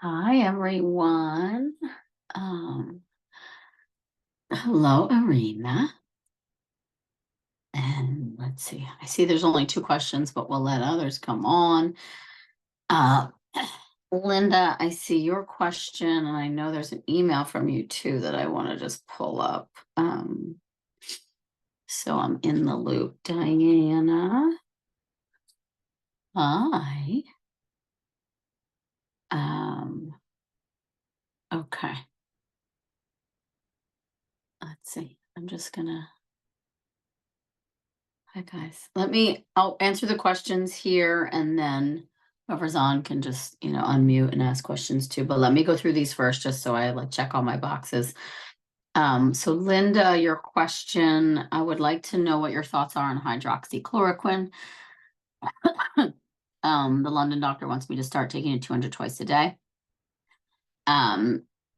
Hi, everyone. Um, Hello, Arena. And let's see, I see there's only two questions, but we'll let others come on. Uh, Linda, I see your question, and I know there's an email from you too that I want to just pull up. So I'm in the loop. Diana. Hi. Okay. Let's see. I'm just gonna. Hi guys. I'll answer the questions here and then whoever's on can just, unmute and ask questions too. But let me go through these first just so I check all my boxes. So Linda, your question, I would like to know what your thoughts are on hydroxychloroquine. The London doctor wants me to start taking it 200 twice a day.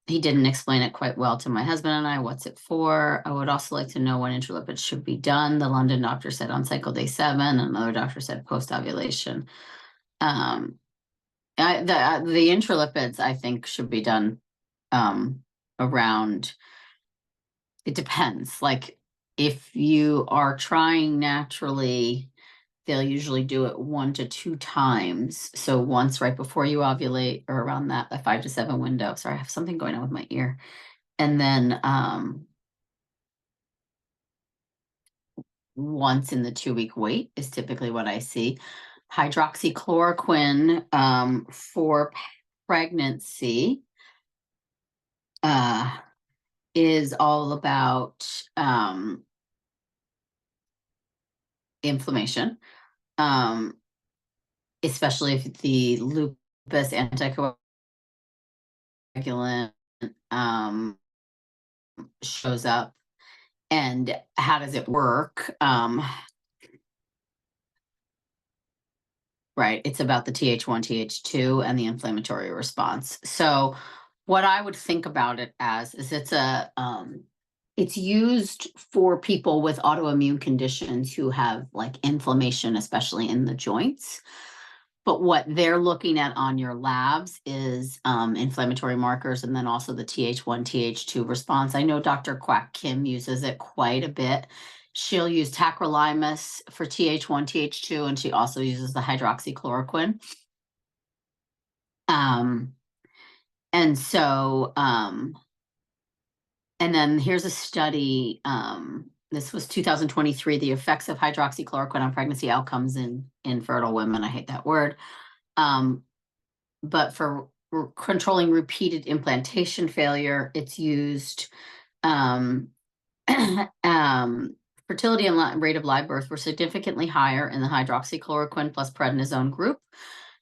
He didn't explain it quite well to my husband and I. What's it for? I would also like to know when intralipids should be done. The London doctor said on cycle day 7, and another doctor said post-ovulation. The intralipids, I think, should be done around, it depends. Like if you are trying naturally, they'll usually do it 1 to 2 times. So once right before you ovulate or around that 5 to 7 window. Sorry, I have something going on with my ear. And then once in the 2-week wait is typically what I see. Hydroxychloroquine for pregnancy is all about inflammation, especially if the lupus anticoagulant shows up. And how does it work? Right, it's about the Th1, Th2, and the inflammatory response. So what I would think about it as is it's used for people with autoimmune conditions who have inflammation, especially in the joints. But what they're looking at on your labs is inflammatory markers and then also the Th1, Th2 response. I know Dr. Quack Kim uses it quite a bit. She'll use tacrolimus for Th1, Th2, and she also uses the hydroxychloroquine. And so, and then here's a study. This was 2023, the effects of hydroxychloroquine on pregnancy outcomes in infertile women. I hate that word. But for controlling repeated implantation failure, it's used. Fertility and rate of live birth were significantly higher in the hydroxychloroquine plus prednisone group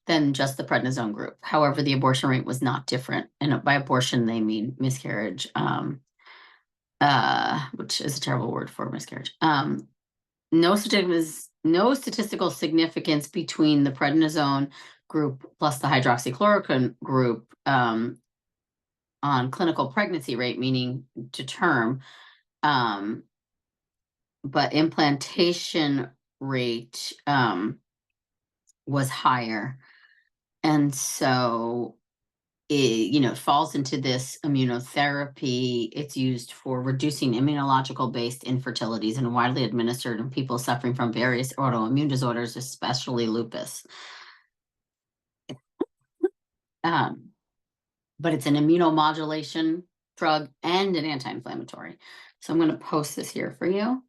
than just the prednisone group. However, the abortion rate was not different. And by abortion, they mean miscarriage, which is a terrible word for miscarriage. No statistical significance between the prednisone group plus the hydroxychloroquine group on clinical pregnancy rate, meaning to term. But implantation rate was higher. And so it falls into this immunotherapy. It's used for reducing immunological based infertilities and widely administered in people suffering from various autoimmune disorders, especially lupus. But it's an immunomodulation drug and an anti-inflammatory. So I'm going to post this here for you.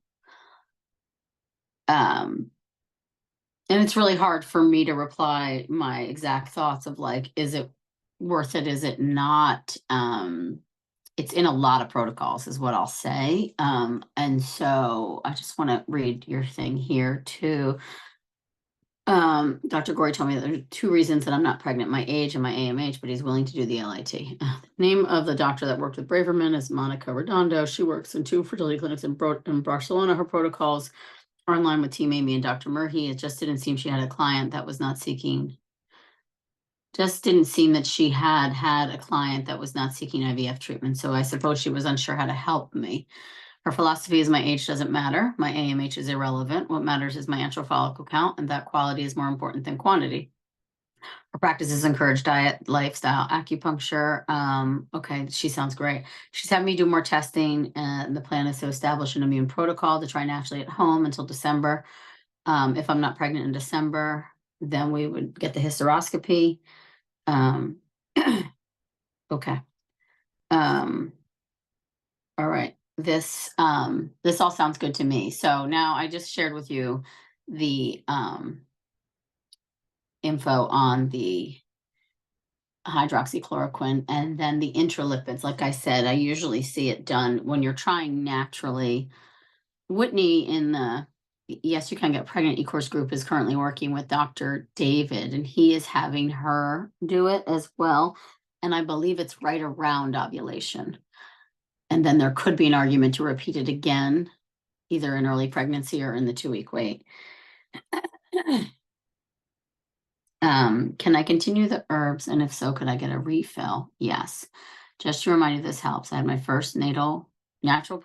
And it's really hard for me to reply my exact thoughts of is it worth it? Is it not? It's in a lot of protocols is what I'll say. And so I just want to read your thing here too. Dr. Gory told me that there are 2 reasons that I'm not pregnant, my age and my AMH, but he's willing to do the LIT. The name of the doctor that worked with Braverman is Monica Redondo. She works in 2 fertility clinics in Barcelona. Her protocols are in line with Team Aimee and Dr. Murphy. It just didn't seem she had a client that was not seeking. Just didn't seem that she had a client that was not seeking IVF treatment. So I suppose she was unsure how to help me. Her philosophy is my age doesn't matter. My AMH is irrelevant. What matters is my antral follicle count, and that quality is more important than quantity. Her practices encourage diet, lifestyle, acupuncture. Okay, she sounds great. She's having me do more testing, and the plan is to establish an immune protocol to try naturally at home until December. If I'm not pregnant in December, then we would get the hysteroscopy. Um, okay. All right. This all sounds good to me. So now I just shared with you the info on the hydroxychloroquine and then the intralipids. Like I said, I usually see it done when you're trying naturally. Whitney in the Yes, You Can Get Pregnant e-course group is currently working with Dr. David, and he is having her do it as well. And I believe it's right around ovulation. And then there could be an argument to repeat it again, either in early pregnancy or in the 2-week wait. Can I continue the herbs? And if so, could I get a refill? Yes. Just to remind you, this helps. I had my first natural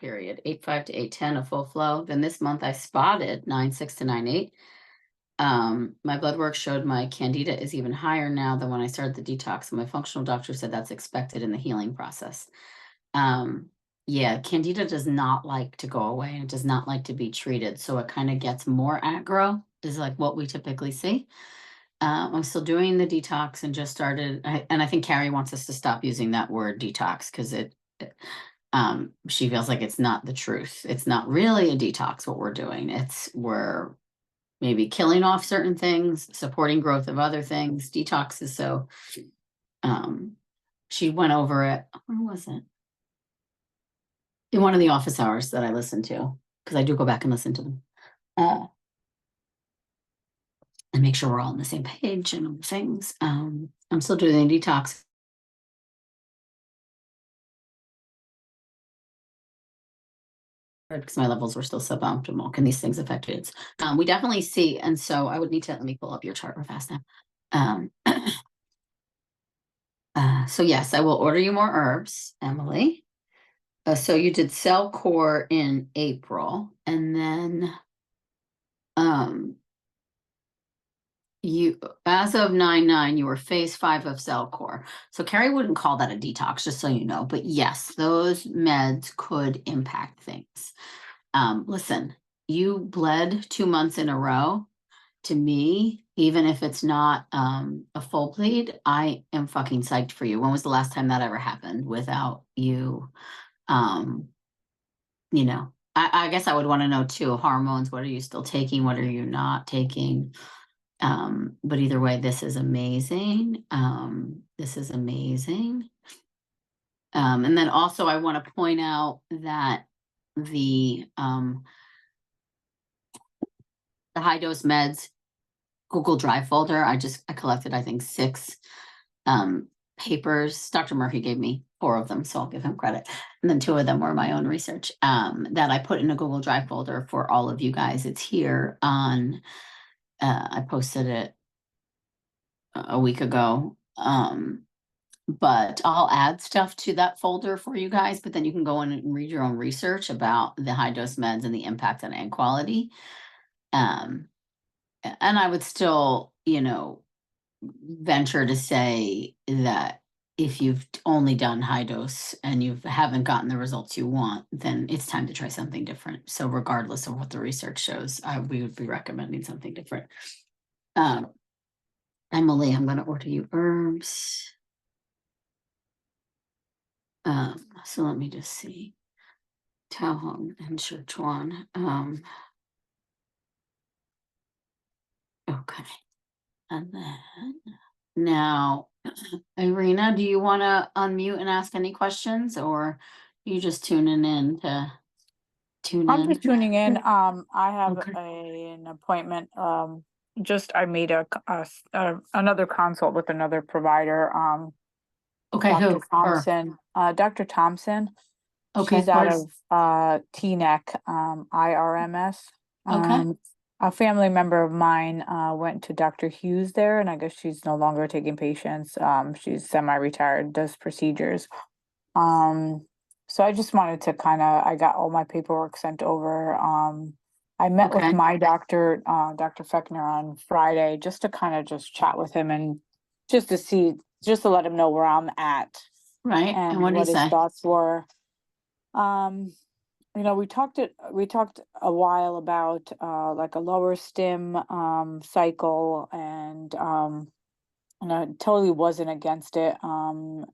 period, 8:5 to 8:10, a full flow. Then this month I spotted 9:6 to 9:8. My blood work showed my candida is even higher now than when I started the detox. And my functional doctor said that's expected in the healing process. Yeah, candida does not like to go away, and it does not like to be treated. So it kind of gets more aggro, is like what we typically see. I'm still doing the detox and just started, and I think Carrie wants us to stop using that word detox because she feels like it's not the truth. It's not really a detox what we're doing. We're maybe killing off certain things, supporting growth of other things. Detox is so, she went over it. Where was it? In one of the office hours that I listened to, because I do go back and listen to them. And make sure we're all on the same page and all things. I'm still doing the detox. Because my levels were still suboptimal. Can these things affect kids? We definitely see, and so I would need to let me pull up your chart real fast now. So yes, I will order you more herbs, Emily. So you did cell core in April, and then you, as of 9/9, you were phase 5 of cell core. So Carrie wouldn't call that a detox, just so you know. But yes, those meds could impact things. Listen, you bled 2 months in a row. To me, even if it's not a full bleed, I am fucking psyched for you. When was the last time that ever happened without you? I guess I would want to know too, hormones, what are you still taking? What are you not taking? But either way, this is amazing. This is amazing. And then also I want to point out that the high dose meds Google Drive folder, I collected, I think, 6 papers. Dr. Murphy gave me 4 of them, so I'll give him credit. And then 2 of them were my own research that I put in a Google Drive folder for all of you guys. It's here on, I posted it a week ago. But I'll add stuff to that folder for you guys, but then you can go in and read your own research about the high dose meds and the impact on egg quality. And I would still, venture to say that if you've only done high dose and you haven't gotten the results you want, then it's time to try something different. So regardless of what the research shows, we would be recommending something different. Emily, I'm going to order you herbs. So let me just see. Tao Hong and Sichuan. Okay. And then now, Irina, do you want to unmute and ask any questions, or you just tuning in to tune I'm in? just tuning in. I have Okay. an appointment. I made another consult with another provider. Okay, Dr. who? Her. Thompson. Dr. Thompson. Okay, She's out where's? of TNEC, IRMS. Okay. A family member of mine went to Dr. Hughes there, and I guess she's no longer taking patients. She's semi-retired, does procedures. So I just wanted to I got all my paperwork sent over. I met with Okay, my doctor, Dr. Feckner on Friday, just to kind of just chat with him and just to see, just to let him know where I'm at right. And and what did he what his say? thoughts were. You know, we talked a while about like a lower stim cycle, and I totally wasn't against it.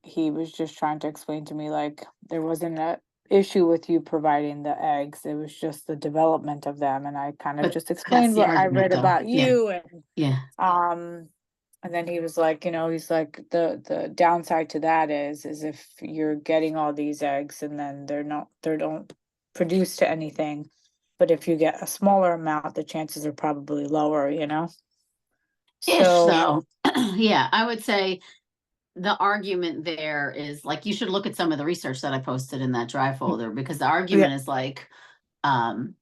He was just trying to explain to me like there wasn't a issue with you providing the eggs. It was just the development of them. And I kind of But just that's explained the what I argument read though. about Yeah, you, yeah. um and then he was like, you know, he's like the downside to that is if you're getting all these eggs and then they don't produce to anything. But if you get a smaller amount, the chances are probably lower, you know? Ish, So so yeah, I would say the argument there is like you should look at some of the research that I posted in that drive folder because the yeah. argument is like um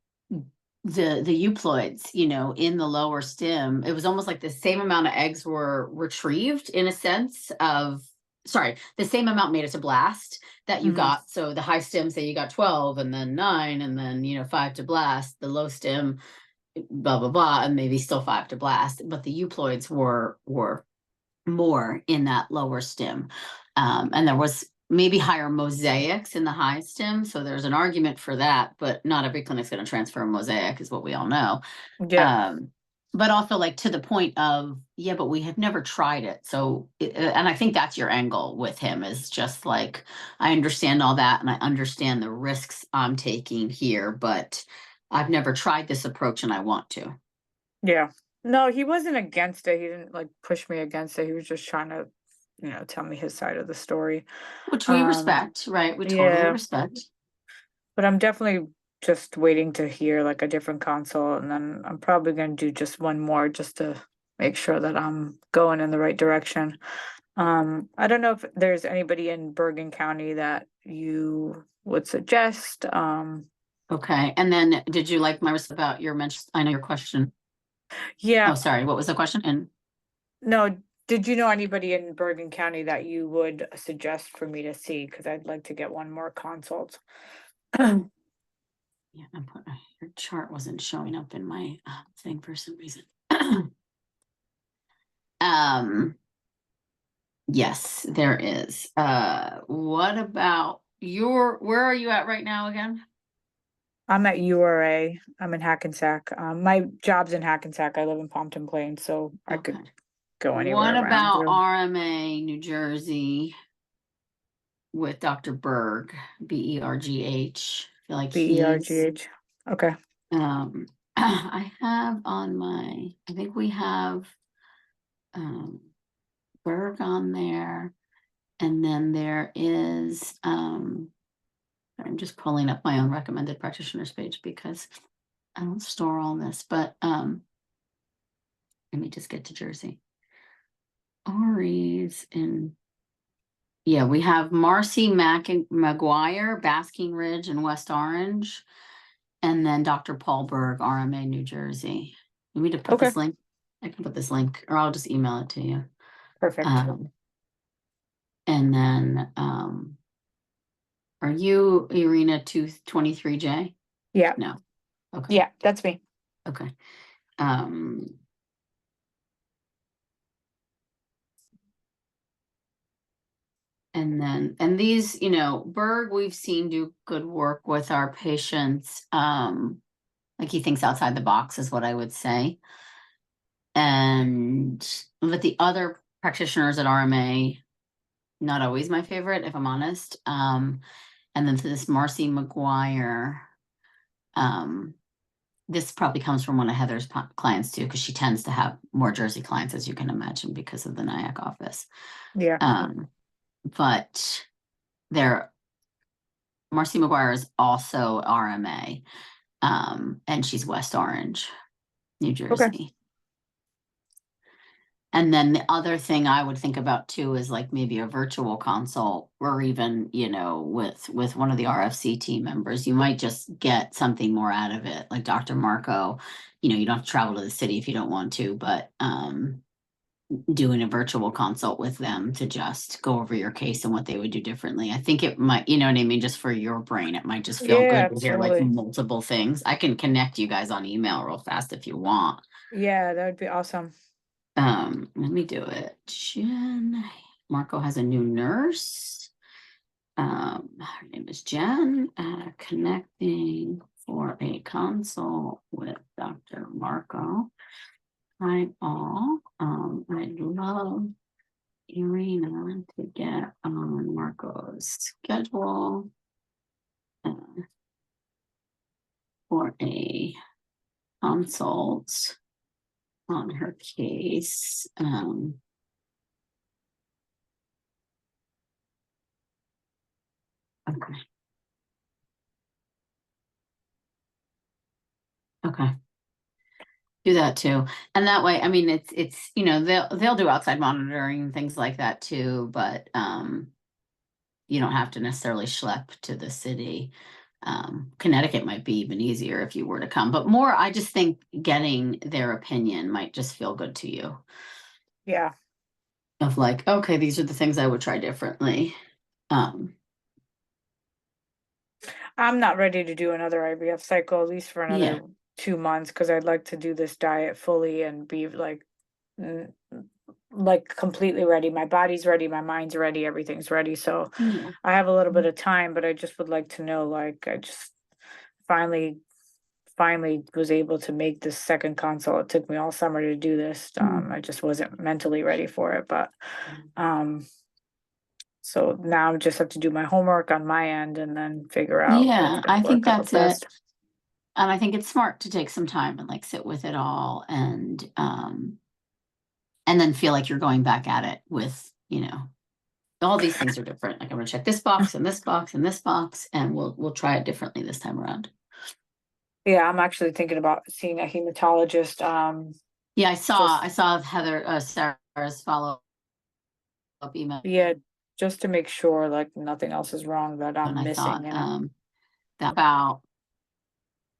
the euploids, in the lower stem, it was almost like the same amount of eggs were retrieved in a sense of sorry, the same amount made it to blast that you Hmm. got. So the high stem say you got 12 and then 9 and then 5 to blast, the low stem blah blah blah, and maybe still 5 to blast, but the euploids were more in that lower stem. And there was maybe higher mosaics in the high stem. So there's an argument for that, but not every clinic's going to transfer a mosaic, is what we all know. Yeah. Um, but also, like, to the point of, yeah, but we have never tried it. So, and I think that's your angle with him is just like, I understand all that and I understand the risks I'm taking here, but I've never tried this approach and I want to. Yeah. No, he wasn't against it. He didn't like push me against it. He was just trying to, you know, tell me his side of the story. Which we Um, respect, right? We totally yeah, respect. but I'm definitely just waiting to hear like a different consult, and then I'm probably going to do just one more just to make sure that I'm going in the right direction. I don't know if there's anybody in Bergen County that you would suggest. Okay. And then did you like my response about your mention? I know your question. Yeah, Oh, sorry. What was the question? And no, did you know anybody in Bergen County that you would suggest for me to see? Because I'd like to get one more consult. yeah, your chart wasn't showing up in my thing for some reason. um, yes, there is. What about where are you at right now again? I'm at URA. I'm in Hackensack. My job's in Hackensack. I live in Pompton Plains, so I Okay. could go What anywhere around about here. RMA, New Jersey with Dr. Berg, Bergh? I feel like he's BERGH. Okay. um I have on I think we have um Berg on there. And then there is, I'm just pulling up my own recommended practitioners page because I don't store all this, but let me just get to Jersey. Ari's in, yeah, we have Marcy McGuire, Basking Ridge and West Orange, and then Dr. Paul Berg, RMA, New Jersey. You need to put Okay. this link. I can put this link, or I'll just email it to you. Perfect. Um, and then, are you Irina 223J? Yeah. No. Okay. Yeah, that's me. Okay. Um, and these, Berg, we've seen do good work with our patients. Like he thinks outside the box is what I would say. And but the other practitioners at RMA, not always my favorite, if I'm honest. And then to this Marcy McGuire, um, this probably comes from one of Heather's clients too, because she tends to have more Jersey clients, as you can imagine, because of the Nyack office. Yeah. But there, Marcy McGuire is also RMA, and she's West Orange, New Okay. Jersey. And then the other thing I would think about too is like maybe a virtual consult, or even with one of the RFC team members. You might just get something more out of it. Like Dr. Marco, you don't have to travel to the city if you don't want to, but doing a virtual consult with them to just go over your case and what they would do differently. I think it might, you know what I mean, just for your brain, it might just feel Yeah, good to hear like absolutely. multiple things. I can connect you guys on email real fast if you want. Yeah, that would be awesome. Let me do it. Jen, Marco has a new nurse. Her name is Jen, connecting for a consult with Dr. Marco. Hi all. I'd love Irina to get on Marco's schedule uh, for a consult on her case. Okay. Okay. Do that too. And that way, I mean, it's, you know, they'll do outside monitoring and things like that too, but you don't have to necessarily schlep to the city. Connecticut might be even easier if you were to come, but more, I just think getting their opinion might just feel good to you. Yeah. Of like, okay, these are the things I would try differently. Um, I'm not ready to do another IVF cycle, at least for yeah, another 2 months, because I'd like to do this diet fully and be mm, like completely ready. My body's ready, my mind's ready, everything's ready. So yeah, I have a little bit of time, but I just would like to know, like, I just finally was able to make this second consult. It took me all summer to do this. mm, I just wasn't mentally ready for it, but um so now I just have to do my homework on my end and then figure out what's yeah. going I to think work out that's it. best. And I think it's smart to take some time and like sit with it all and then feel like you're going back at it with, you know, all these things are different. Like I'm gonna check this box and this box and this box, and we'll try it differently this time around. Yeah, I'm actually thinking about seeing a hematologist. Yeah, Just I saw Heather Sarah's follow up email, yeah, just to make sure like nothing else is wrong that and I'm I missing, thought you know. that about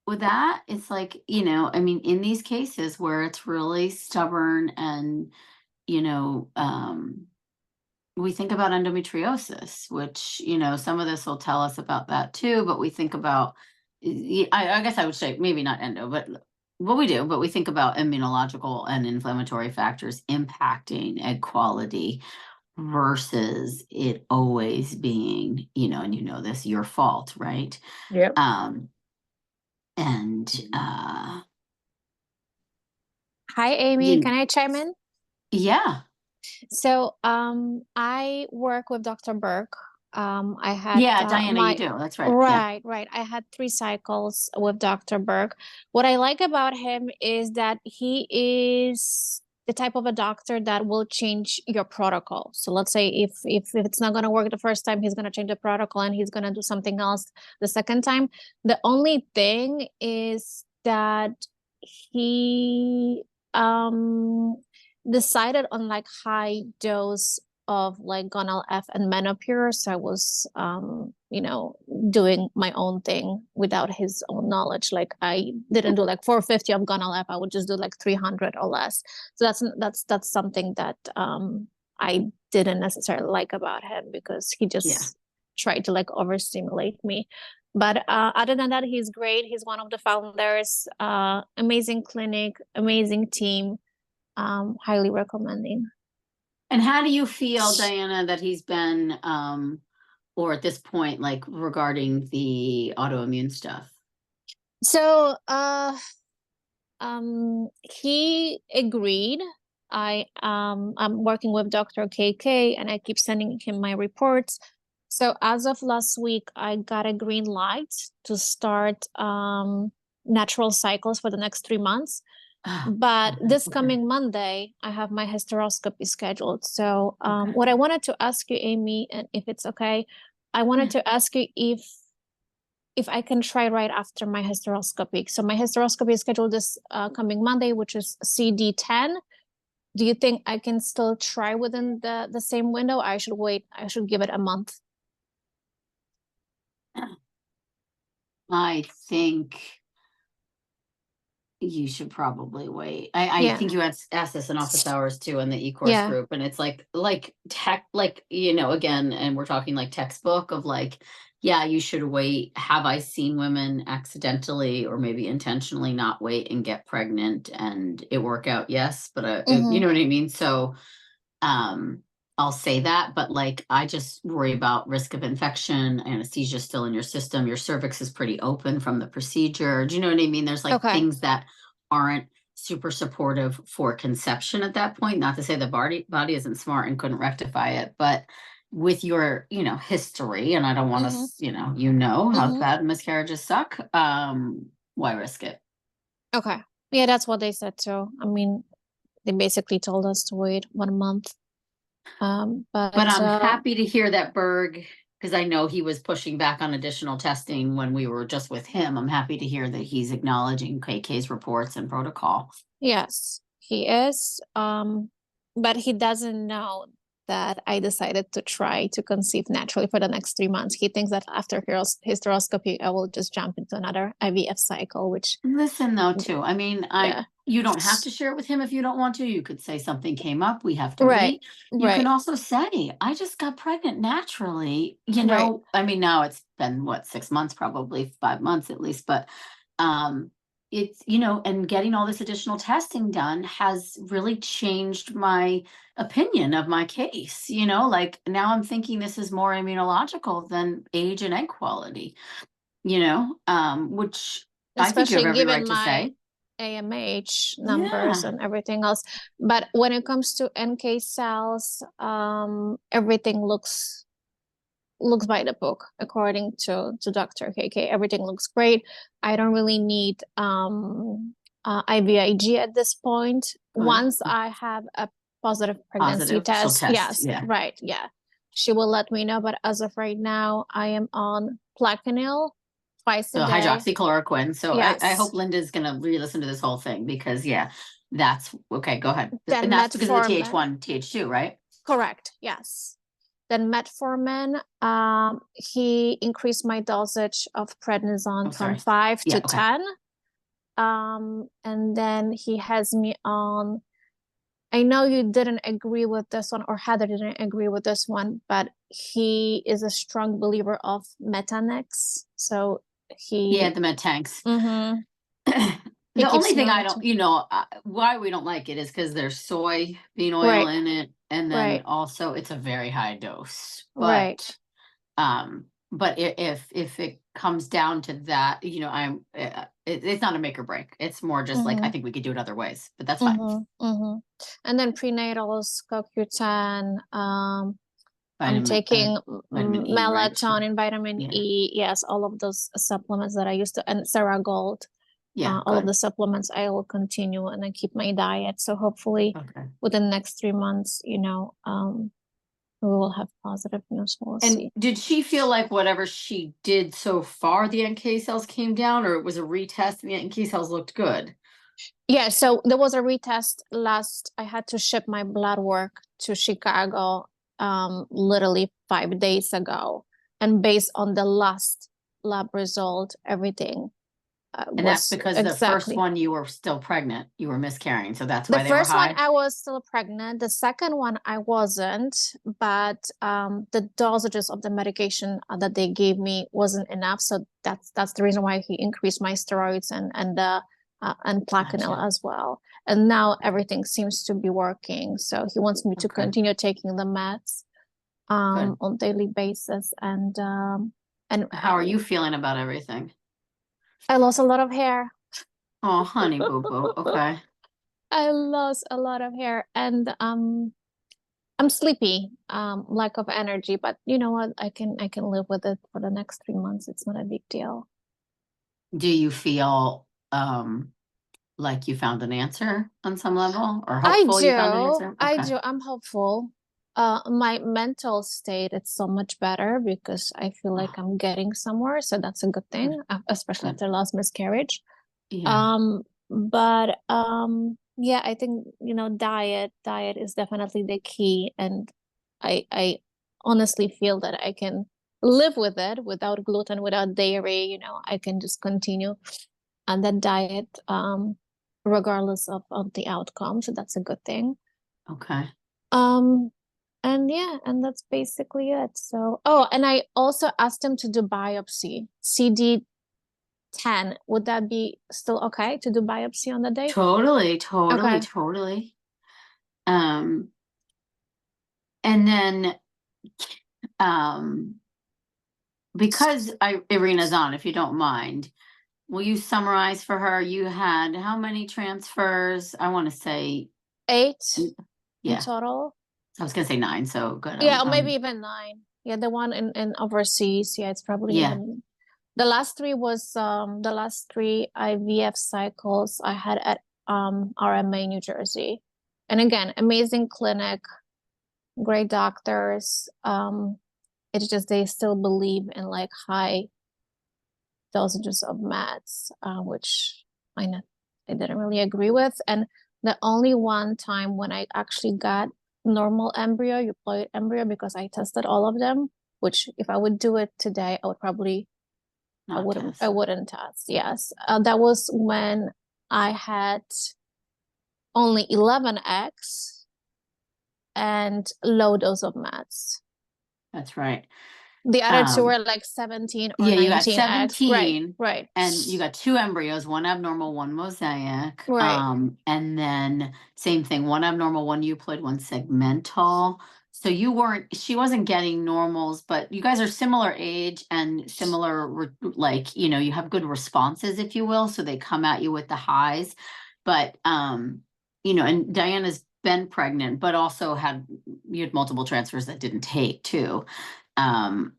with that, it's like, you know, I mean, in these cases where it's really stubborn and, you know, we think about endometriosis, which, you know, some of this will tell us about that too, but we think about, I guess I would say maybe not endo, but what we do, but we think about immunological and inflammatory factors impacting egg quality versus it always being, you know, and you know this, your fault, right? Yep. Um, and Hi, Amy. you, Can I chime in? yeah, So, I work with Dr. Burke. I had yeah, Diana, you my do. That's right. Yeah. right. I had 3 cycles with Dr. Burke. What I like about him is that he is the type of a doctor that will change your protocol. So let's say if it's not going to work the first time, he's going to change the protocol and he's going to do something else the second time. The only thing is that he decided on like high dose of like gonal F and menopur. So I was doing my own thing without his own knowledge. Like I didn't do like 450 of gonal F. I would just do like 300 or less. So that's something that I didn't necessarily like about him, because he Yeah. just tried to like overstimulate me. But other than that, he's great. He's one of the founders. Amazing clinic, amazing team. Highly recommending. And how do you feel, Diana, that he's been, or at this point, like regarding the autoimmune stuff? So he agreed. I'm working with Dr. KK and I keep sending him my reports. So as of last week, I got a green light to start natural cycles for the next 3 months. But this coming Monday, I have my hysteroscopy scheduled. So what I wanted to ask you, Amy, and if it's okay, I wanted to ask you if I can try right after my hysteroscopy. So my hysteroscopy is scheduled this coming Monday, which is CD10. Do you think I can still try within the same window? I should wait. I should give it a month. I think you should probably wait. I Yeah, think you asked this in office hours too in the e-course yeah, group, and it's like tech, like, you know, again, and we're talking like textbook of like, yeah, you should wait. Have I seen women accidentally or maybe intentionally not wait and get pregnant and it work out? Yes, but you mm-hmm, know what I mean? So um I'll say that, but like I just worry about risk of infection, anesthesia still in your system, your cervix is pretty open from the procedure. Do you know what I mean? There's like okay, things that aren't super supportive for conception at that point. Not to say the body isn't smart and couldn't rectify it, but with your, you know, history, and I don't want to, mm-hmm, you know how mm-hmm, bad miscarriages suck. Why risk it? okay. Yeah, that's what they said too. I mean, they basically told us to wait 1 month. But But I'm happy to hear that Berg, because I know he was pushing back on additional testing when we were just with him. I'm happy to hear that he's acknowledging KK's reports and protocol. yes, he is. But he doesn't know that I decided to try to conceive naturally for the next 3 months. He thinks that after hysteroscopy, I will just jump into another IVF cycle, which, Listen though, too. I mean, yeah, you don't have to share it with him if you don't want to. You could say something came up, we have to right, wait. You can right, also say, I just got pregnant naturally. You right. know, I mean, now it's been what, 6 months, probably 5 months at least, but it's, you know, and getting all this additional testing done has really changed my opinion of my case. You know, like now I'm thinking this is more immunological than age and egg quality, you know, which I think you have Especially every given right to my say. AMH numbers Yeah. and everything else. But when it comes to NK cells, everything looks by the book according to Dr. KK. Everything looks great. I don't really need IVIG at this point. Good. Once I have a positive pregnancy Positive. She'll test, test. yes, Yeah. right, yeah, she will let me know. But as of right now, I am on Plaquenil twice a So day. hydroxychloroquine. So I Yes. hope Linda's gonna re-listen to this whole thing because yeah, that's okay. Go ahead. And Then that's because of the metformin. TH1, TH2, right? Correct. Yes. Then metformin, he increased my dosage of prednisone I'm from sorry. 5 Yeah. to Okay. 10. And then he has me on, I know you didn't agree with this one, or Heather didn't agree with this one, but he is a strong believer of Metanex. So Yeah, he, the med tanks. mhm, he The only keeps me thing on I it don't, too. you know, why we don't like it is because there's soybean oil Right, in it, and then right, also it's a very high dose. right. But if it comes down to that, you know, it's not a make or break. It's more just like I Mm-hmm. think we could do it other ways, but that's fine. Mm-hmm. Mm-hmm. And then prenatals, CoQ10, I'm Vitamin taking vitamin E, right? melatonin, vitamin Yeah. E, yes, all of those supplements that I used to, and Ceregold, Yeah, all of the good. supplements I will continue, and then keep my diet. So hopefully Okay. within the next 3 months, we will have positive news. We'll And see. did she feel like whatever she did so far, the NK cells came down, or it was a retest and the NK cells looked good? Yeah, so there was a retest I had to ship my blood work to Chicago literally 5 days ago. And based on the last lab result, everything And that's was because the first exactly. one you were still pregnant, you were miscarrying, so that's The why they were first one high. I was still pregnant. The second one I wasn't, but the dosages of the medication that they gave me wasn't enough. So that's the reason why he increased my steroids and Plaquenil Gotcha. as well. And now everything seems to be working. So he wants me to Okay, continue taking the meds good. on daily basis. And How are you feeling about everything? I lost a lot of hair. Oh, honey boo boo. Okay. I lost a lot of hair, and I'm sleepy, lack of energy, but you know what? I can live with it for the next 3 months. It's not a big deal. Do you feel like you found an answer on some level, or I hopeful you found an do. answer? I Okay. do. I'm hopeful. My mental state it's so much better because I feel like I'm getting somewhere. So that's a good Good, thing, especially good. after last miscarriage. Yeah, But yeah, I think diet is definitely the key, and I honestly feel that I can live with it without gluten, without dairy. I can just continue on that diet. regardless of the outcome. So that's a good thing. Okay. And yeah, and that's basically it. So, oh, and I also asked him to do biopsy, CD10. Would that be still okay to do biopsy on the day? Totally. And then, because Irina's on, if you don't mind, will you summarize for her? You had how many transfers? I want to say 8 yeah. in total. I was gonna say 9, so good. Yeah, or maybe even 9. Yeah, the one in overseas. Yeah, it's probably even. The last 3 was the last 3 IVF cycles I had at RMA New Jersey. And again, amazing clinic, great doctors. It's just they still believe in like high dosages of meds, which I didn't really agree with. And the only one time when I actually got normal embryo, euploid embryo, because I tested all of them, which if I would do it today, I would probably I wouldn't test. Yes. That was when I had only 11 eggs and low dose of meds. That's right. The other 2 were like 17 or 19 you got eggs. 17, right. And you got 2 embryos, 1 abnormal, 1 mosaic. Right. And then same thing, 1 abnormal, 1 euploid, 1 segmental. So she wasn't getting normals, but you guys are similar age and similar, like, you have good responses, if you will. So they come at you with the highs, but, and Diana's been pregnant, but also you had multiple transfers that didn't take too. And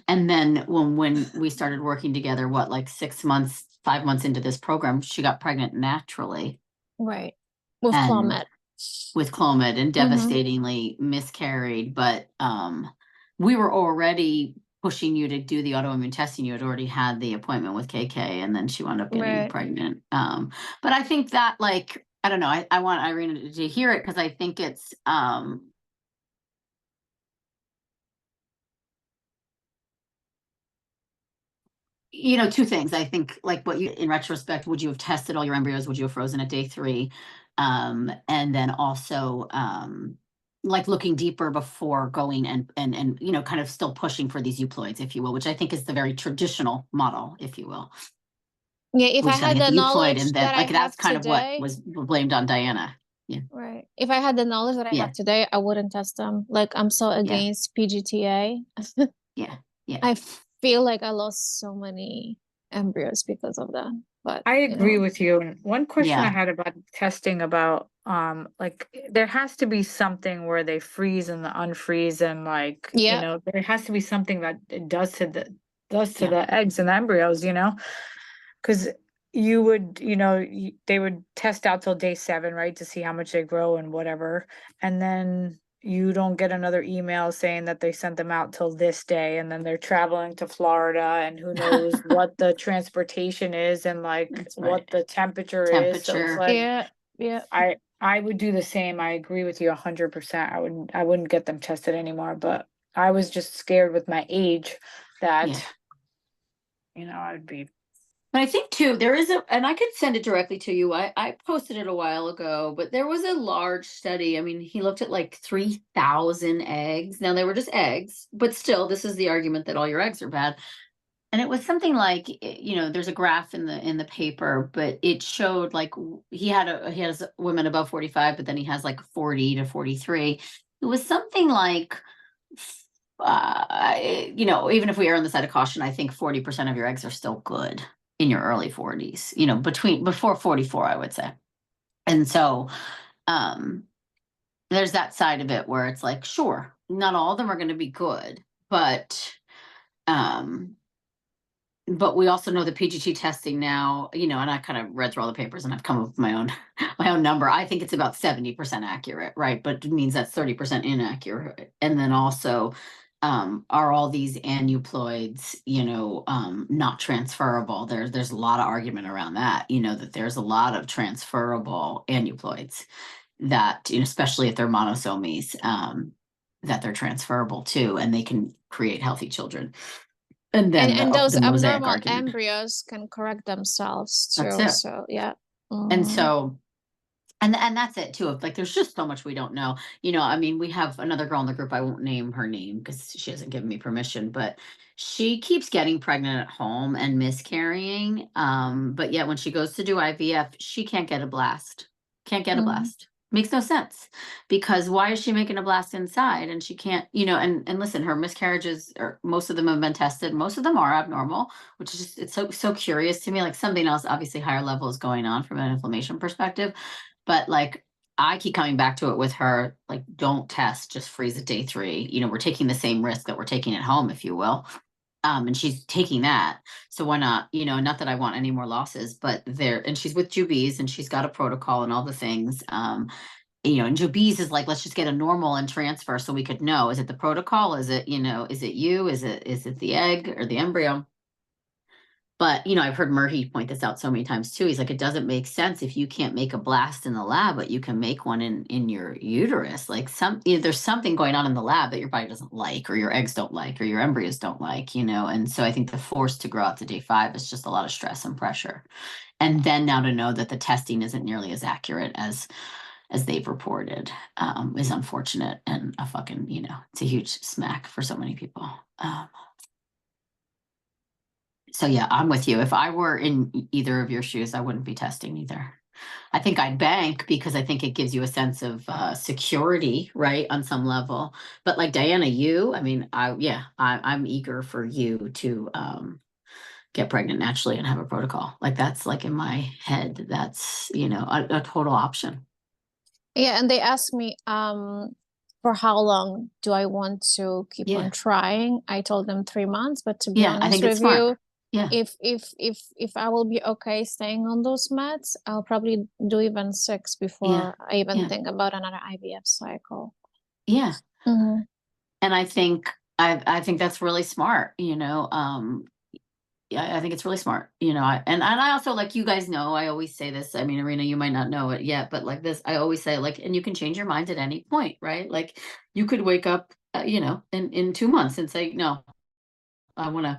then when we started working together, like 5 months into this program, she got pregnant naturally. Right. With Clomid. With Clomid, and devastatingly miscarried. But we were already pushing you to do the autoimmune testing. You had already had the appointment with KK, and then she wound up getting pregnant. But I think that, like, I don't know, I want Irina to hear it, because I think it's two things. I think, like, in retrospect, would you have tested all your embryos? Would you have frozen at day 3? And then also, like, looking deeper before going and kind of still pushing for these euploids, if you will, which I think is the very traditional model, if you will. Yeah, if I had the knowledge and that I have that's kind today, of what was blamed on Diana. Yeah. Right. If I had the knowledge that I have today, I wouldn't test them. Like, I'm so against PGTA. Yeah. I feel like I lost so many embryos because of that. But I agree with you. And one question I had about testing about like, there has to be something where they freeze and the unfreeze, and like, there has to be something that it does to the eggs and the embryos, because you would, they would test out till day 7, right, to see how much they grow and whatever, and then you don't get another email saying that they sent them out till this day, and then they're traveling to Florida, and who knows what the transportation is, and like what the temperature is. So it's like, I would do the same. I agree with you 100%. I wouldn't get them tested anymore, but I was just scared with my age that I would be. But I think too, there is and I could send it directly to you. I posted it a while ago, but there was a large study. I mean, he looked at like 3,000 eggs. Now, they were just eggs, but still, this is the argument that all your eggs are bad. And it was something like, there's a graph in the paper, but it showed, like, he has women above 45, but then he has like 40 to 43. It was something like, even if we err on the side of caution, I think 40% of your eggs are still good in your early 40s, before 44, I would say. And so there's that side of it where it's like, sure, not all of them are going to be good, but we also know the PGT testing now, and I kind of read through all the papers, and I've come up with my own number. I think it's about 70% accurate, right? But it means that's 30% inaccurate. And then also, are all these aneuploids, not transferable? There's a lot of argument around that, that there's a lot of transferable aneuploids that, especially if they're monosomies, that they're transferable too, and they can create healthy children. And then those abnormal embryos can correct themselves too. So And so, and that's it too. Like, there's just so much we don't know. You know, I mean, we have another girl in the group. I won't name her name because she hasn't given me permission, but she keeps getting pregnant at home and miscarrying. But yet when she goes to do IVF, she can't get a blast. Can't get a blast. Makes no sense, because why is she making a blast inside and she can't, you know, and listen, her miscarriages are, most of them have been tested. Most of them are abnormal, which is just, it's so curious to me. Like, something else, obviously higher level is going on from an inflammation perspective. But like, I keep coming back to it with her, like, don't test, just freeze at day 3. You know, we're taking the same risk that we're taking at home, if you will. And she's taking that. So why not, you know, not that I want any more losses, but there, and she's with Jubies and she's got a protocol and all the things. You know, and Jubies is like, let's just get a normal and transfer so we could know, is it the protocol? Is it, you know, is it you? Is it the egg or the embryo? But, you know, I've heard Murray point this out so many times too. He's like, it doesn't make sense if you can't make a blast in the lab, but you can make one in your uterus. Like, you know, there's something going on in the lab that your body doesn't like, or your eggs don't like, or your embryos don't like, you know. And so I think the force to grow out to day 5 is just a lot of stress and pressure. And then now to know that the testing isn't nearly as accurate as they've reported, is unfortunate, and a fucking, you know, it's a huge smack for so many people. So yeah, I'm with you. If I were in either of your shoes, I wouldn't be testing either. I think I'd bank, because I think it gives you a sense of security, right, on some level. But like Diana, I mean, I'm eager for you to get pregnant naturally and have a protocol. Like, that's like in my head, that's, you know, a total option. Yeah, and they asked me for how long do I want to keep on trying. I told them 3 months, but to be I honest think with it's smart. you, Yeah. if I will be okay staying on those meds, I'll probably do even 6 before I even think about another IVF cycle. Yeah. Mhm. And I think that's really smart, you know. Yeah, I think it's really smart, you know. And I also, like, you guys know, I always say this. I mean, Irina, you might not know it yet, but like this, I always say, like, and you can change your mind at any point, right? Like, you could wake up, you know, in 2 months and say, no, I want to,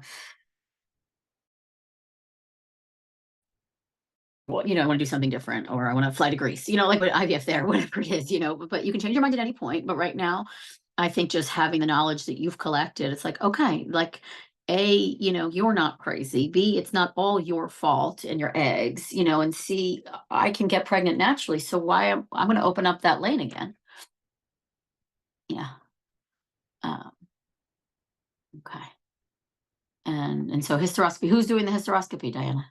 well, you know, I want to do something different, or I want to fly to Greece, you know, like what IVF there, whatever it is, you know. But you can change your mind at any point. But right now, I think just having the knowledge that you've collected, it's like, okay, like, A, you know, you're not crazy. B, it's not all your fault and your eggs, you know, and C, I can get pregnant naturally. So why I'm going to open up that lane again. Yeah. Okay. And so hysteroscopy, who's doing the hysteroscopy, Diana?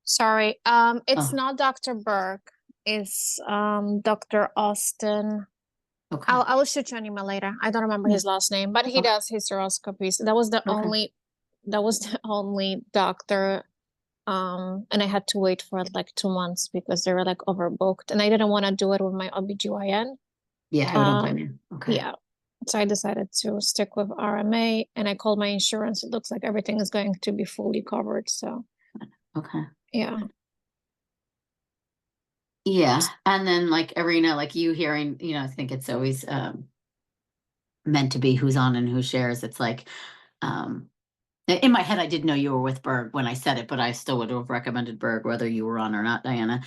Sorry, it's not Dr. Burke, it's Dr. Austin. Okay. I will shoot you an email later. I don't remember his last name, but he does hysteroscopies. That was the only doctor. And I had to wait for like 2 months because they were like overbooked, and I didn't want to do it with my OBGYN. Yeah, I don't blame you. Okay. Yeah. So I decided to stick with RMA, and I called my insurance. It looks like everything is going to be fully covered. So Okay. yeah. Yeah. And then, like, Irina, like, you hearing, you know, I think it's always meant to be who's on and who shares. It's like, in my head, I did know you were with Berg when I said it, but I still would have recommended Berg whether you were on or not, Diana,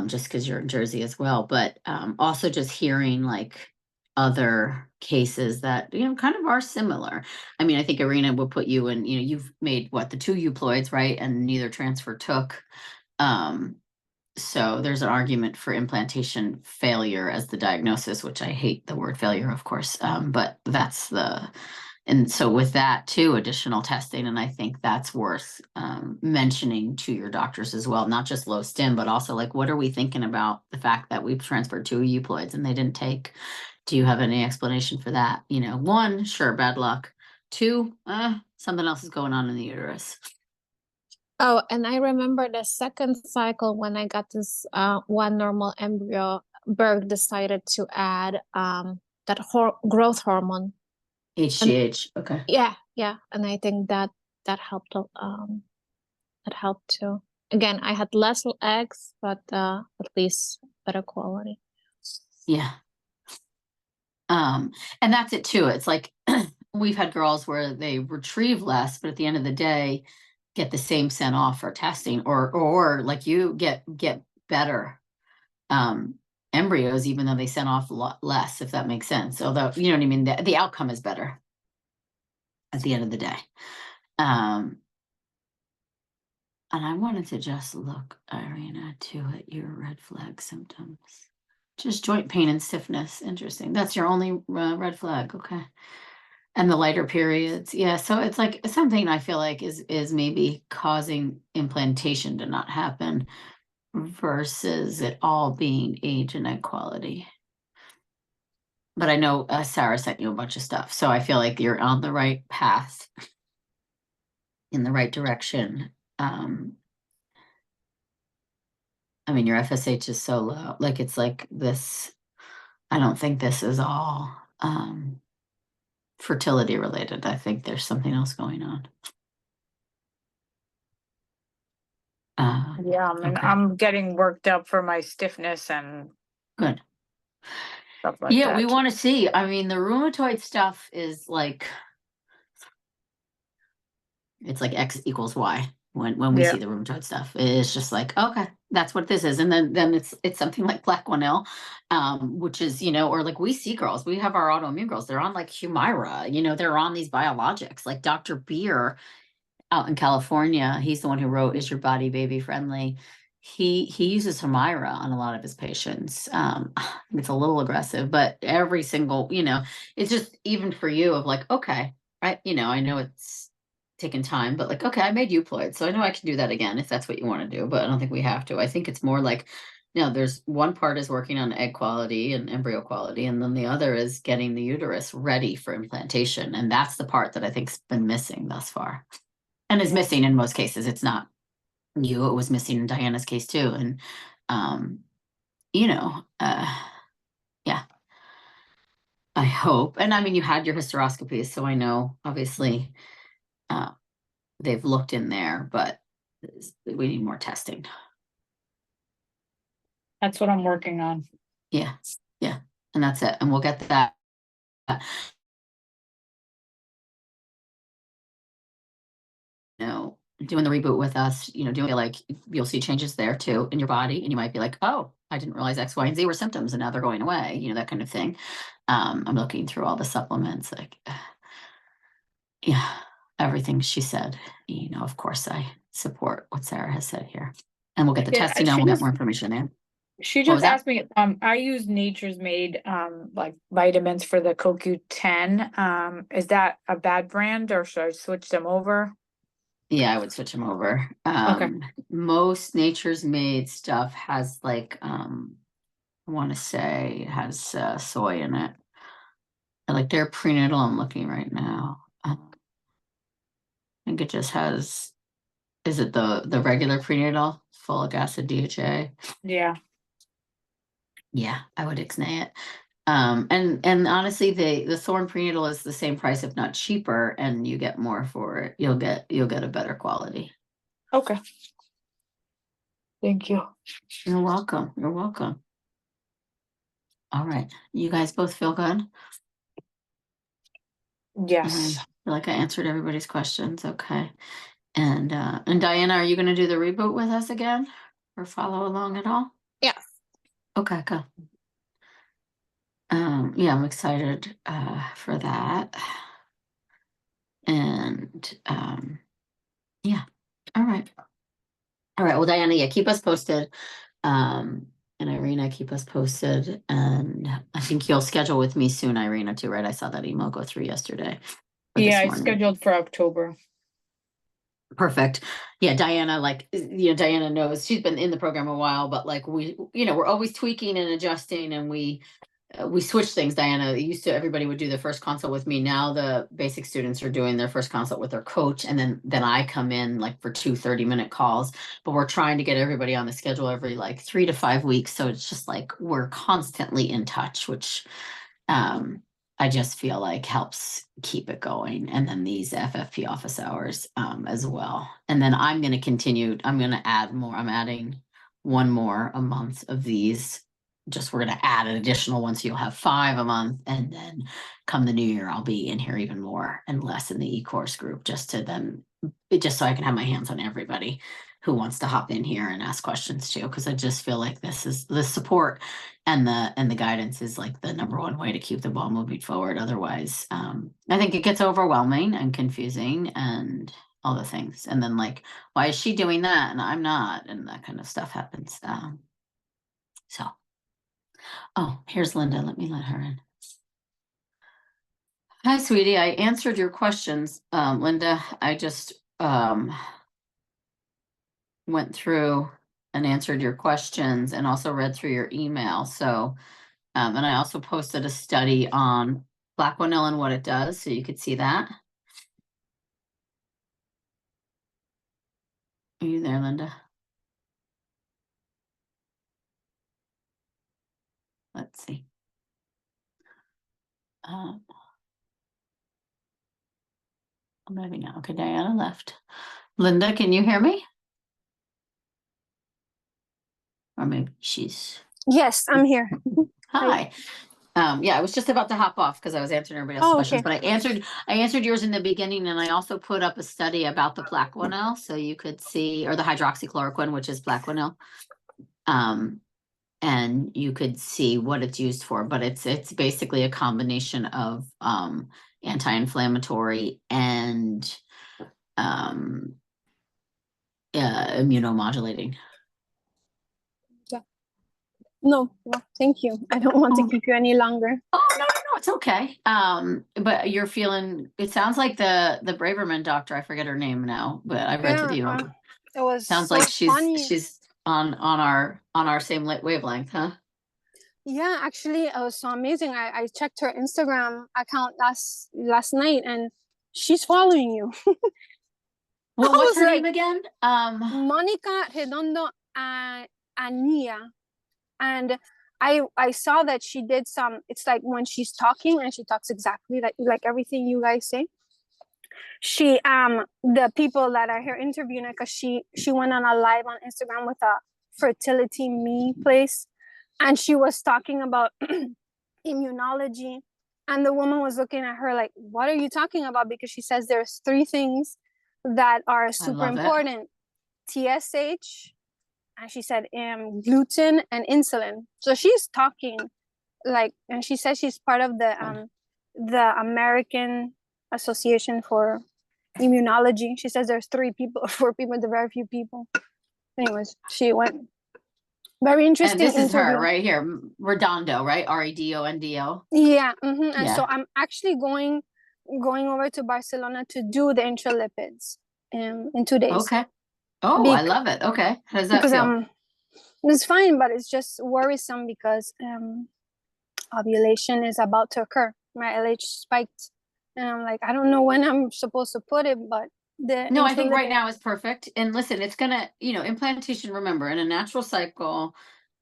just because you're in Jersey as well. But also just hearing like other cases that, you know, kind of are similar. I mean, I think Irina will put you in, you know, you've made what, the 2 euploids, right? And neither transfer took. So there's an argument for implantation failure as the diagnosis, which I hate the word failure, of course. But that's and so with that too, additional testing, and I think that's worth mentioning to your doctors as well, not just low stim, but also like, what are we thinking about the fact that we've transferred 2 euploids and they didn't take? Do you have any explanation for that? You know, 1, sure, bad luck. 2, something else is going on in the uterus. Oh, and I remember the second cycle when I got this 1 normal embryo, Berg decided to add that growth hormone. HGH. Okay. Yeah, and I think that helped. That helped too. Again, I had less eggs, but at least better quality. Yeah. And that's it too. It's like we've had girls where they retrieve less, but at the end of the day, get the same sent off for testing, or like you get better embryos, even though they sent off a lot less, if that makes sense. Although, you know what I mean? The outcome is better at the end of the day. And I wanted to just look, Irina, too, at your red flag symptoms. Just joint pain and stiffness. Interesting. That's your only red flag. Okay. And the lighter periods. Yeah. So it's like something I feel like is maybe causing implantation to not happen versus it all being age and egg quality. But I know Sarah sent you a bunch of stuff. So I feel like you're on the right path, in the right direction. I mean, your FSH is so low. Like, it's like this. I don't think this is all fertility related. I think there's something else going on. Yeah, I mean, Okay. I'm getting worked up for my stiffness and Good. stuff like Yeah, that. we want to see. I mean, the rheumatoid stuff is like, it's like X equals Y when we Yeah. see the rheumatoid stuff. It's just like, okay, that's what this is. And then it's something like Black 1L, which is, you know, or like we see girls, we have our autoimmune girls, they're on like Humira, you know, they're on these biologics, like Dr. Beer out in California. He's the one who wrote "Is Your Body Baby Friendly?" He uses Humira on a lot of his patients. It's a little aggressive, but every single, you know, it's just even for you of like, okay, you know, I know it's taken time, but like, okay, I made euploid, so I know I can do that again if that's what you want to do. But I don't think we have to. I think it's more like, no, there's one part is working on egg quality and embryo quality, and then the other is getting the uterus ready for implantation, and that's the part that I think's been missing thus far. And is missing in most cases. It's not you, it was missing in Diana's case too. And you know, yeah, I hope. And I mean, you had your hysteroscopies, so I know obviously they've looked in there, but we need more testing. That's what I'm working on. Yeah, yeah. And that's it. And we'll get that. You know, doing the reboot with us, you know, doing like you'll see changes there too in your body, and you might be like, oh, I didn't realize X, Y, and Z were symptoms, and now they're going away, you know, that kind of thing. I'm looking through all the supplements, like, yeah, everything she said. You know, of course, I support what Sarah has said here, and we'll get the Yeah, testing done. We'll get more information in. She What was just that? asked me, I use Nature's Made like vitamins for the CoQ10. Is that a bad brand or should I switch them over? Yeah, I would switch them over. Okay. Most Nature's Made stuff has like, I want to say it has soy in it. I like their prenatal. I'm looking right now. I think it just has. Is it the regular prenatal folic acid DHA? Yeah. Yeah, I would ixnay it. And honestly, the Thorne prenatal is the same price, if not cheaper, and you get more for it. You'll get a better quality. Okay. Thank you. You're welcome. You're welcome. All right. You guys both feel good? Yes. I feel like I answered everybody's questions. Okay. And Diana, are you going to do the reboot with us again or follow along at all? Yeah. Okay, good. Yeah, I'm excited for that. And yeah. All right. All right. Well, Diana, yeah, keep us posted. And Irina, keep us posted. And I think you'll schedule with me soon, Irina, too, right? I saw that email go through yesterday. Yeah, I scheduled for October. Perfect. Yeah, Diana, like, you know, Diana knows she's been in the program a while, but like we, you know, we're always tweaking and adjusting, and we switch things. Diana, used to everybody would do the first consult with me. Now the basic students are doing their first consult with their coach, and then I come in like for 2 30-minute calls. But we're trying to get everybody on the schedule every like 3 to 5 weeks, so it's just like we're constantly in touch, which I just feel like helps keep it going. And then these FFP office hours as well. And then I'm going to continue. I'm going to add more. I'm adding one more a month of these. Just we're going to add an additional one, so you'll have 5 a month. And then come the new year, I'll be in here even more and less in the e-course group, just to then just so I can have my hands on everybody who wants to hop in here and ask questions too, because I just feel like this is the support and the guidance is like the number one way to keep the ball moving forward. Otherwise, I think it gets overwhelming and confusing and all the things. And then like, why is she doing that and I'm not? And that kind of stuff happens. So, oh, here's Linda. Let me let her in. Hi, sweetie. I answered your questions, Linda. I just went through and answered your questions and also read through your email. So, and I also posted a study on Plaquenil and what it does, so you could see that. Are you there, Linda? Let's see. Maybe now. Okay, Diana left. Linda, can you hear me? Or maybe she's. Yes, I'm here. Hi. Yeah, I was just about to hop off because I was answering everybody else's Oh, questions, okay. but I answered yours in the beginning, and I also put up a study about the Plaquenil, so you could see, or the hydroxychloroquine, which is Plaquenil. And you could see what it's used for, but it's basically a combination of anti-inflammatory and immunomodulating. No, thank you. I don't want to Oh. keep you any longer. Oh, no, it's okay. But you're feeling, it sounds like the Braverman doctor, I forget her name now, but I read through the email. It was Sounds so like funny. she's on our same wavelength, huh? Yeah, actually, it was so amazing. I checked her Instagram account last night, and she's following you. Well, I what's was her like, name again? Monica Redondo Ania. And I saw that she did some, it's like when she's talking and she talks exactly like everything you guys say. She the people that are here interviewing her, because she went on a live on Instagram with a fertility me place, and she was talking about immunology, and the woman was looking at her like, what are you talking about? Because she says there's 3 things that are super important: TSH, and she said gluten and insulin. So she's talking like, and she says she's part of the American Association for Immunology. She says there's 4 people, the very few people. Anyways, she went very interesting. And this is interview. her right here, Redondo, right? Redondo. Yeah, and Yeah. so I'm actually going over to Barcelona to do the intralipids in 2 days. Okay. Oh, I love it. Okay. How does that Because feel? it's fine, but it's just worrisome because ovulation is about to occur. My LH spiked, and I'm like, I don't know when I'm supposed to put it, but No, I think right now is perfect. And listen, it's gonna, implantation, remember, in a natural cycle,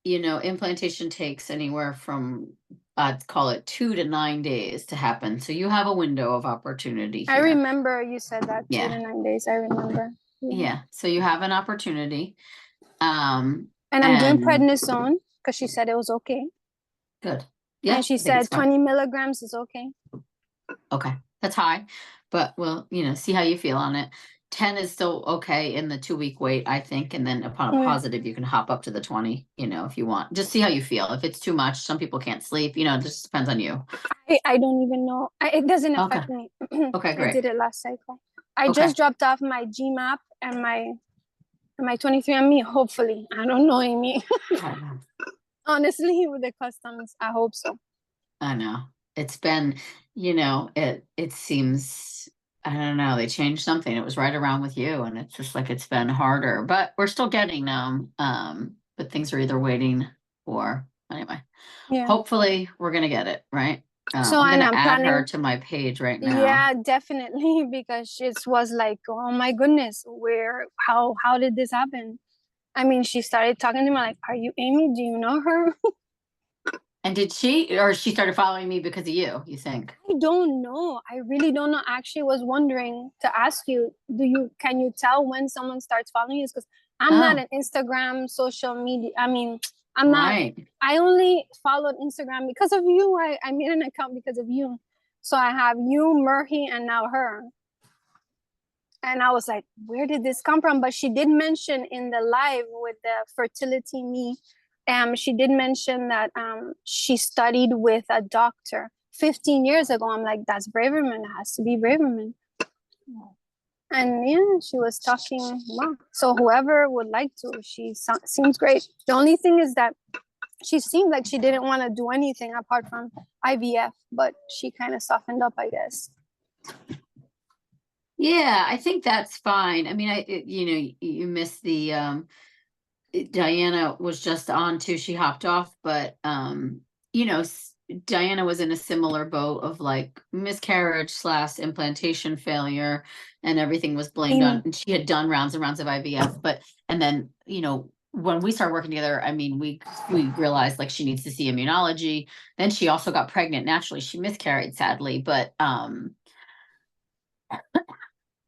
implantation takes anywhere from I'd call it 2 to 9 days to happen. So you have a window of opportunity here. I remember you said that 2 Yeah. to 9 days. I remember. Yeah. So you have an opportunity. And I'm doing prednisone because she said it was okay. Good. Yeah. And she said 20 milligrams is okay. Okay. That's high, but we'll, see how you feel on it. 10 is still okay in the 2-week wait, I think. And then upon a positive, you can hop up to the 20, if you want. Just see how you feel. If it's too much, some people can't sleep, it just depends on you. I don't even know. It doesn't affect me. Okay, great. I did it last cycle. I just dropped off my GMAP and my 23andMe, hopefully. I don't know, Aimee. Honestly, with the customs, I hope so. I know. It's been, it seems, I don't know, they changed something. It was right around with you, and it's just like it's been harder, but we're still getting them. But things are either waiting or anyway. Yeah. Hopefully we're gonna get it, right? So I'm gonna add her to my page right now. Yeah, definitely, because it was like, oh my goodness, how did this happen? I mean, she started talking to me like, are you Aimee? Do you know her? And did she started following me because of you think? I don't know. I really don't know. I actually was wondering to ask you, can you tell when someone starts following you? Because I'm not an Instagram, social media. I mean, I'm not, I only followed Instagram because of you. I made an account because of you. So I have you, Murphy, and now her. And I was like, where did this come from? But she did mention in the live with the fertility me, she did mention that she studied with a doctor 15 years ago. I'm like, that's Braverman. It has to be Braverman. And yeah, she was talking. Wow. So whoever would like to, she seems great. The only thing is that she seemed like she didn't want to do anything apart from IVF, but she kind of softened up, I guess. Yeah, I think that's fine. I mean, you missed the Diana was just on too. She hopped off, but Diana was in a similar boat of like miscarriage / implantation failure, and everything was blamed on. And she had done rounds and rounds of IVF, and then when we started working together, I mean, we realized like she needs to see immunology. Then she also got pregnant naturally. She miscarried sadly, but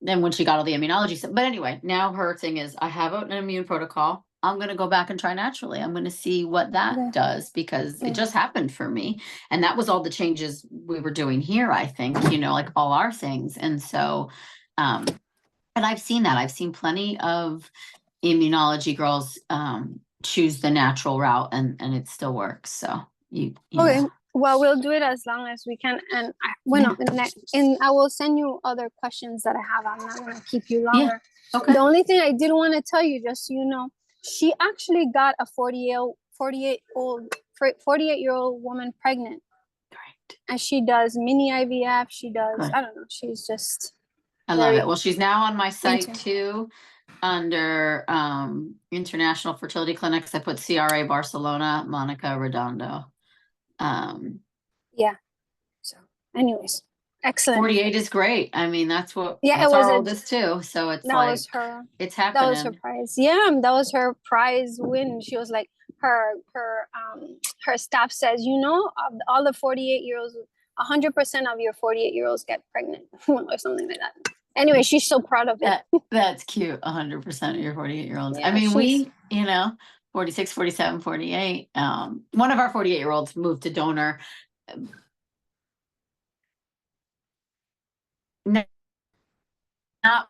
then when she got all the immunology stuff. But anyway, now her thing is, I have an immune protocol. I'm going to go back and try naturally. I'm going to see what that does, because it just happened for me. And that was all the changes we were doing here, I think, like all our things. And so, and I've seen that. I've seen plenty of immunology girls choose the natural route, and it still works. So you okay. know. Well, we'll do it as long as we can. And I will send you other questions that I have. I'm not going to keep you longer. Yeah. Okay. The only thing I did want to tell you, just so you know, she actually got a 48-year-old woman pregnant. Great. And she does mini IVF. She does, Good. I don't know. She's just. I love it. Well, she's now on my site too, under International Fertility Clinics. I put CRA Barcelona, Monica Redondo. Yeah. So anyways, excellent. 48 is great. I mean, that's what it was our oldest too. So it's that like, was her. It's happening. That was her prize. Yeah, that was her prize win. She was like, her staff says, of all the 48-year-olds, 100% of your 48-year-olds get pregnant or something like that. Anyway, she's so proud of it. That's cute. 100% of your 48-year-olds. Yeah, I mean, we, 46, 47, 48. One of our 48-year-olds moved to donor. Not,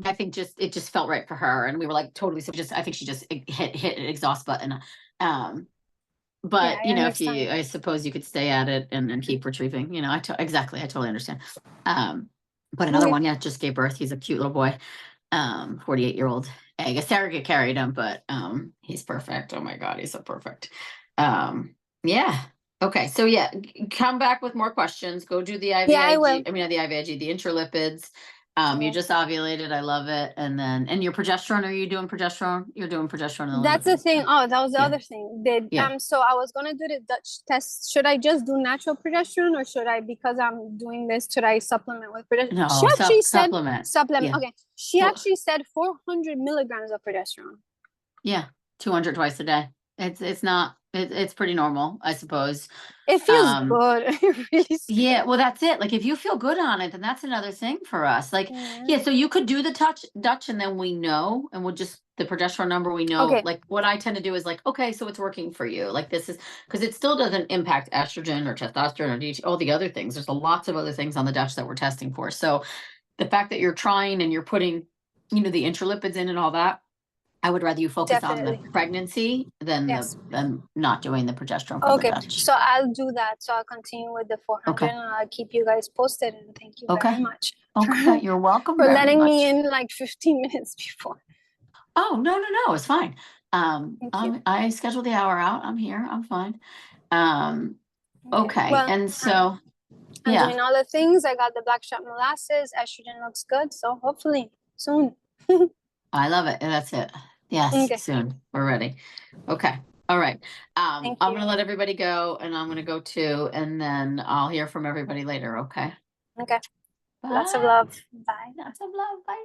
I think it just felt right for her, and we were like totally. So I think she just hit an exhaust button. But I suppose you could stay at it and keep retrieving. Exactly. I totally understand. But another one, just gave birth. He's a cute little boy. 48-year-old egg. Sarah carried him, but he's perfect. Oh my God, he's so perfect. Yeah. Okay. So come back with more questions. Go do the IVIG. Yeah, I will. I mean, the IVIG, the intralipids. You just ovulated. I love it. And your progesterone, are you doing progesterone? You're doing progesterone. That's the thing. Oh, that was the other thing. So I was going to do the Dutch test. Should I just do natural progesterone, or should I, because I'm doing this, should I supplement with progesterone? No, she actually said supplement. Yeah. Okay. She actually said 400 milligrams of progesterone. Yeah. 200 twice a day. It's not, it's pretty normal, I suppose. It feels good. It really. Yeah, well, that's it. Like, if you feel good on it, then that's another thing for us. Like, so you could do the Dutch, and then we know, and we'll just, the progesterone number, we know. Okay. Like, what I tend to do is like, okay, so it's working for you. Like, this is, because it still doesn't impact estrogen or testosterone or DHT, all the other things. There's lots of other things on the Dutch that we're testing for. So the fact that you're trying and you're putting, the intralipids in and all that, I would rather you focus on the pregnancy than than not doing the progesterone. Okay, so I'll do that. So I'll continue with the 400, and I'll keep you guys posted. And thank you very much. Okay, you're welcome for letting me in like 15 minutes before. Oh, no, it's fine. I scheduled the hour out. I'm here. I'm fine. Okay. Well, and so I'm doing all the things. I got the black shot molasses. Estrogen looks good. So hopefully soon. I love it. That's it. Yes, soon. We're ready. Okay. All right. I'm going to let everybody go, and I'm going to go too, and then I'll hear from everybody later. Okay. Okay. Bye. Lots of love. Bye. Lots of love. Bye.